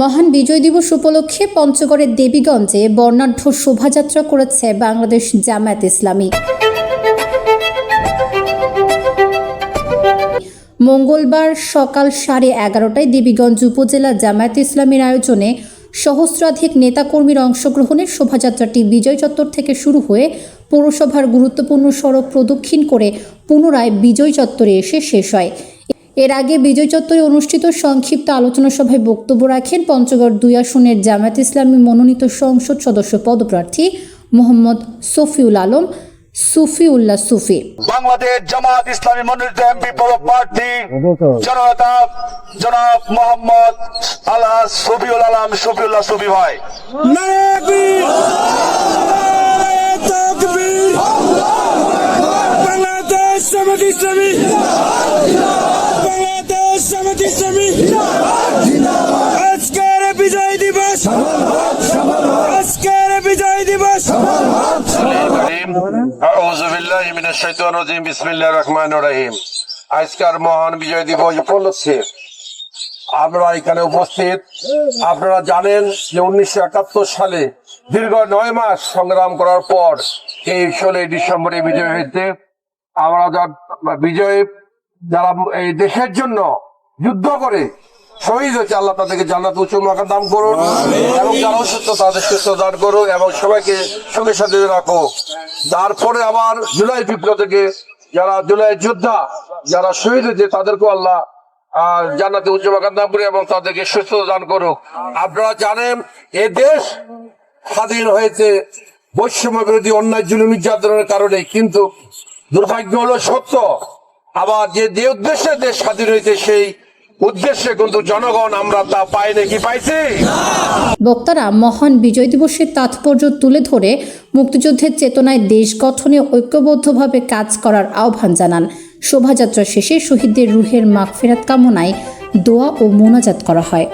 মহান বিজয় দিবস উপলক্ষে পঞ্চগড়ের দেবীগঞ্জে বর্ণাঢ্য শোভাযাত্রা করেছে বাংলাদেশ জামায়াত ইসলামী। মঙ্গলবার সকাল 11:30টায় দেবীগঞ্জ উপজেলা জামায়াত ইসলামীর আয়োজনে সহস্রাধিক নেতাকর্মীর অংশগ্রহণে শোভাযাত্রাটি বিজয় চত্বর থেকে শুরু হয়ে পৌরসভার গুরুত্বপূর্ণ সড়ক প্রদক্ষিণ করে পুনরায় বিজয় চত্বরে এসে শেষ হয়। এর আগে বিজয় চত্বরে অনুষ্ঠিত সংক্ষিপ্ত আলোচনা সভায় বক্তব্য রাখেন পঞ্চগড় 2 আসনের জামায়াত ইসলামী মনোনীত সংসদ সদস্য পদপ্রার্থী মোহাম্মদ সফিউল আলম সুফিউল্লাহ সুফি। বাংলাদেশ জামায়াত ইসলামী মনোনীত এমপি পদপ্রার্থী জনাব মোহাম্মদ আলহাজ সফিউল আলম সফিউল্লাহ সুফি ভাই। বাংলাদেশ জামায়াত ইসলামী, বাংলাদেশ জামায়াত ইসলামী, আজকের বিজয় দিবস, আজকের বিজয় দিবস। আউযু বিল্লাহি মিনাশ শাইতানির রাজিম, বিসমিল্লাহির রহমানির রহিম। আজকের মহান বিজয় দিবস উপলক্ষে আমরা এখানে উপস্থিত। আপনারা জানেন যে 1971 সালে দীর্ঘ 9 মাস সংগ্রাম করার পর এই 16 ডিসেম্বরে বিজয় হয়েছে। আমরা বিজয় যারা এই দেশের জন্য যুদ্ধ করে শহীদ হয়েছে, আল্লাহ তাদেরকে জান্নাত উচ্চ মাকাম দান করুন এবং যারা অসুস্থ তাদের সুস্থ দান করুন এবং সবাইকে সঙ্গে সাথে রাখো। তারপরে আবার জুলাই বিপ্লব থেকে যারা জুলাই যোদ্ধা যারা শহীদ হয়েছে তাদেরকেও আল্লাহ জান্নাতে উচ্চ মাকাম দান করুন এবং তাদেরকে সুস্থ দান করুক। আপনারা জানেন এ দেশ স্বাধীন হয়েছে বৈষম্য বিরোধী অন্যায় জুলুম নির্যাতনের কারণে, কিন্তু দুর্ভাগ্য হলো সত্য, আবার যে উদ্দেশ্যে দেশ স্বাধীন হয়েছে সেই উদ্দেশ্যে কিন্তু জনগণ আমরা তা পাই নাকি পাইছি। বক্তারা মহান বিজয় দিবসের তাৎপর্য তুলে ধরে মুক্তিযুদ্ধের চেতনায় দেশ গঠনে ঐক্যবদ্ধভাবে কাজ করার আহ্বান জানান। শোভাযাত্রা শেষে শহীদদের রুহের মাগফিরাত কামনায় দোয়া ও মোনাজাত করা হয়।